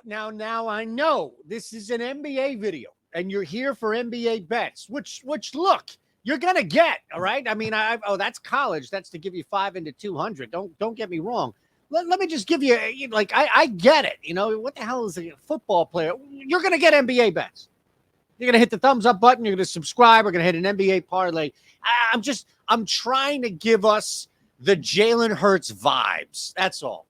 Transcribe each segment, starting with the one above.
Now I know this is an NBA video, and you're here for NBA bets, which look, you're gonna get. All right. I mean, that's college. That's to give you 5 into 200. Don't get me wrong. Let me just give you, like, I get it. What the hell is a football player? You're gonna get NBA bets. You're going to hit the thumbs up button. You're going to subscribe. We're going to hit an NBA parlay. I'm trying to give us the Jalen Hurts vibes. That's all.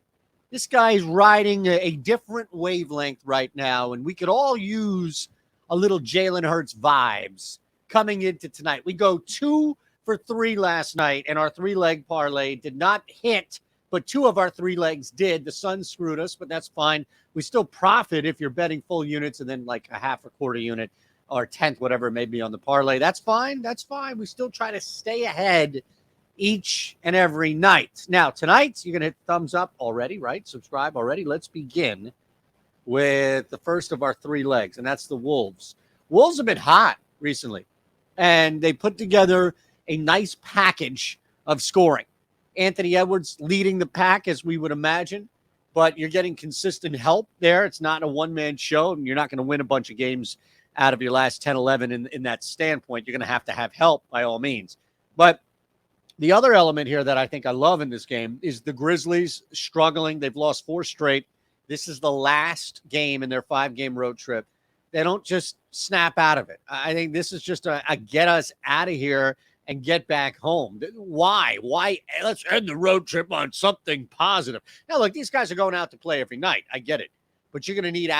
This guy is riding a different wavelength right now, and we could all use a little Jalen Hurts vibes coming into tonight. We go 2 for 3 last night, and our 3-leg parlay did not hit, but 2 of our 3 legs did. The Suns screwed us, but that's fine. We still profit if you're betting full units and then like a half or quarter unit or 10th, whatever it may be on the parlay. That's fine. That's fine. We still try to stay ahead each and every night. Now, tonight, you're going to hit thumbs up already, right? Subscribe already. Let's begin with the first of our 3 legs, and that's the Wolves. Wolves have been hot recently, and they put together a nice package of scoring. Anthony Edwards leading the pack, as we would imagine, but you're getting consistent help there. It's not a one-man show, and you're not going to win a bunch of games out of your last 10, 11 in that standpoint. You're going to have help by all means. But the other element here that I think I love in this game is the Grizzlies struggling. They've lost 4 straight. This is the last game in their 5-game road trip. They don't just snap out of it. I think this is just a get us out of here and get back home. Why? Let's end the road trip on something positive. Now, look, these guys are going out to play every night. I get it. But you're going to need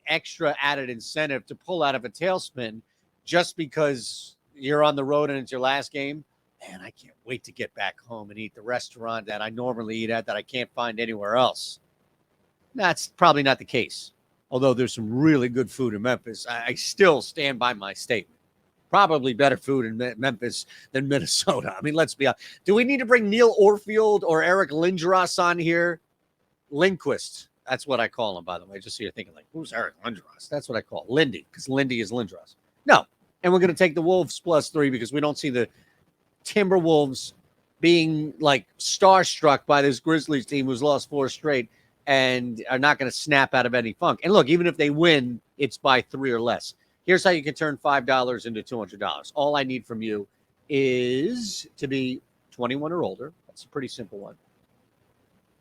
extra added incentive to pull out of a tailspin just because you're on the road and it's your last game. Man, I can't wait to get back home and eat the restaurant that I normally eat at that I can't find anywhere else. That's probably not the case. Although there's some really good food in Memphis, I still stand by my statement. Probably better food in Memphis than Minnesota. I mean, let's be honest. Do we need to bring Neil Orfield or Eric Lindros on here? Lindquist. That's what I call him, by the way, just so you're thinking, like, who's Eric Lindros? That's what I call Lindy, because Lindy is Lindros. No. And we're going to take the Wolves +3 because we don't see the Timberwolves being, like, starstruck by this Grizzlies team who's lost 4 straight and are not going to snap out of any funk. And look, even if they win, it's by 3 or less. Here's how you can turn $5 into $200. All I need from you is to be 21 or older. That's a pretty simple one.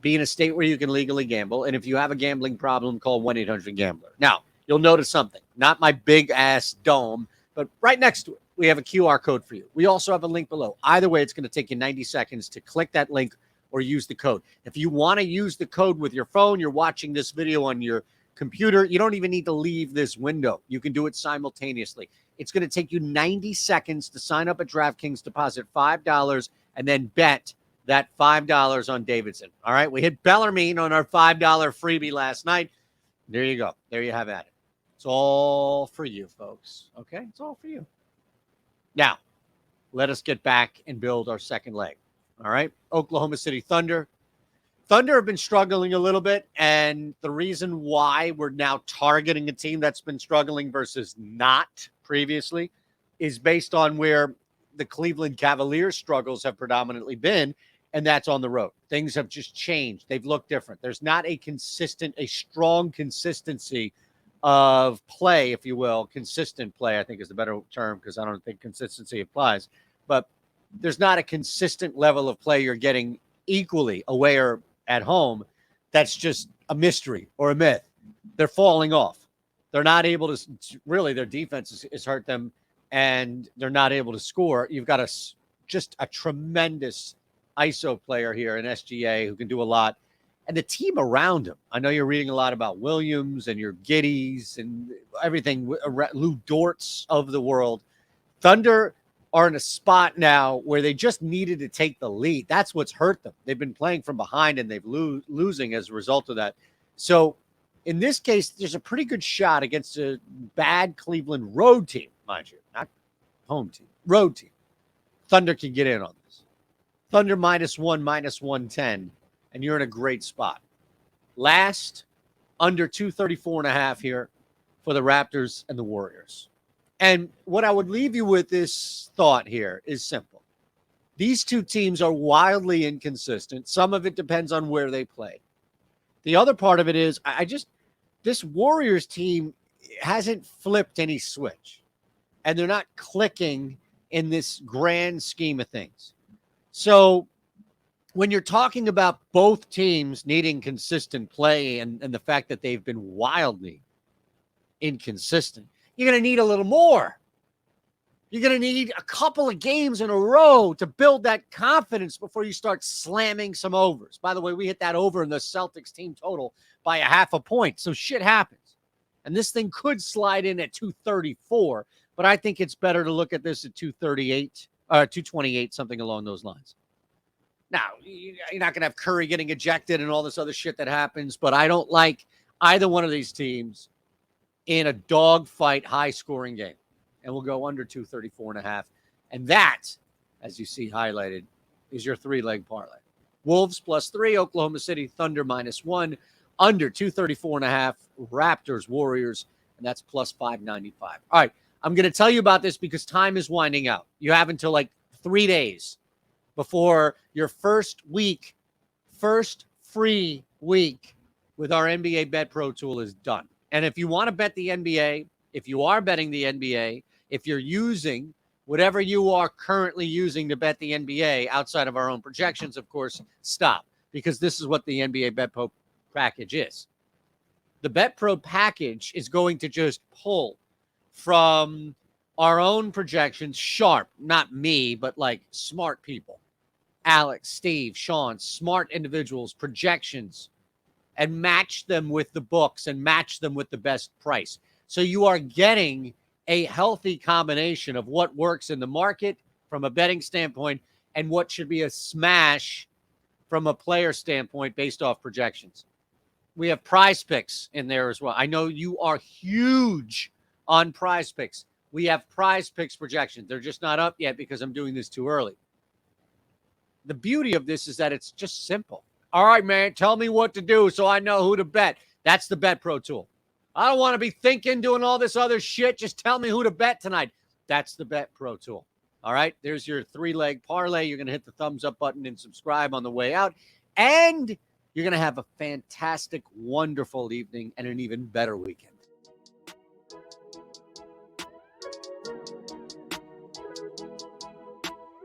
Be in a state where you can legally gamble. And if you have a gambling problem, call 1-800-GAMBLER. Now, you'll notice something. Not my big-ass dome, but right next to it, we have a QR code for you. We also have a link below. Either way, it's going to take you 90 seconds to click that link or use the code. If you want to use the code with your phone, you're watching this video on your computer, you don't even need to leave this window. You can do it simultaneously. It's going to take you 90 seconds to sign up at DraftKings, deposit $5, and then bet that $5 on Davidson. All right, we hit Bellarmine on our $5 freebie last night. There you go. There you have at it. It's all for you, folks. Okay, it's all for you. Now, let us get back and build our second leg. All right, Oklahoma City Thunder. Thunder have been struggling a little bit, and the reason why we're now targeting a team that's been struggling versus not previously is based on where the Cleveland Cavaliers struggles have predominantly been, and that's on the road. Things have just changed. They've looked different. There's not a strong consistency of play, if you will. Consistent play, I think, is the better term because I don't think consistency applies. But there's not a consistent level of play you're getting equally away or at home. That's just a mystery or a myth. They're falling off. They're not able to really, their defense has hurt them, and they're not able to score. You've got just a tremendous ISO player here in SGA who can do a lot. And the team around him. I know you're reading a lot about Williams and your Giddies and everything, Lou Dorts of the world. Thunder are in a spot now where they just needed to take the lead. That's what's hurt them. They've been playing from behind, and they've losing as a result of that. So in this case, there's a pretty good shot against a bad Cleveland road team, mind you, not home team, road team. Thunder can get in on this. Thunder -1, -110, and you're in a great spot. Last, under 234.5 here for the Raptors and the Warriors. And what I would leave you with this thought here is simple. These two teams are wildly inconsistent. Some of it depends on where they play. The other part of it is this Warriors team hasn't flipped any switch, and they're not clicking in this grand scheme of things. So when you're talking about both teams needing consistent play and the fact that they've been wildly inconsistent, you're going to need a little more. You're going to need a couple of games in a row to build that confidence before you start slamming some overs. By the way, we hit that over in the Celtics team total by a half a point. So shit happens. And this thing could slide in at 234, but I think it's better to look at this at 238, 228, something along those lines. Now, you're not going to have Curry getting ejected and all this other shit that happens, but I don't like either one of these teams in a dogfight, high-scoring game. And we'll go under 234.5. And that, as you see highlighted, is your three-leg parlay. Wolves +3, Oklahoma City Thunder -1, under 234.5, Raptors, Warriors, and that's +595. All right, I'm going to tell you about this because time is winding out. You have until like 3 days before your first free week with our NBA Bet Pro tool is done. And if you want to bet the NBA, if you are betting the NBA, if you're using whatever you are currently using to bet the NBA outside of our own projections, of course, stop, because this is what the NBA Bet Pro package is. The Bet Pro package is going to just pull from our own projections, sharp, not me, but like smart people. Alex, Steve, Sean, smart individuals, projections, and match them with the books and match them with the best price. So you are getting a healthy combination of what works in the market from a betting standpoint and what should be a smash from a player standpoint based off projections. We have prize picks in there as well. I know you are huge on prize picks. We have prize picks projections. They're just not up yet because I'm doing this too early. The beauty of this is that it's just simple. All right, man, tell me what to do so I know who to bet. That's the Bet Pro tool. I don't want to be thinking, doing all this other shit. Just tell me who to bet tonight. That's the Bet Pro tool. All right, there's your three-leg parlay. You're going to hit the thumbs up button and subscribe on the way out. And you're going to have a fantastic, wonderful evening and an even better weekend.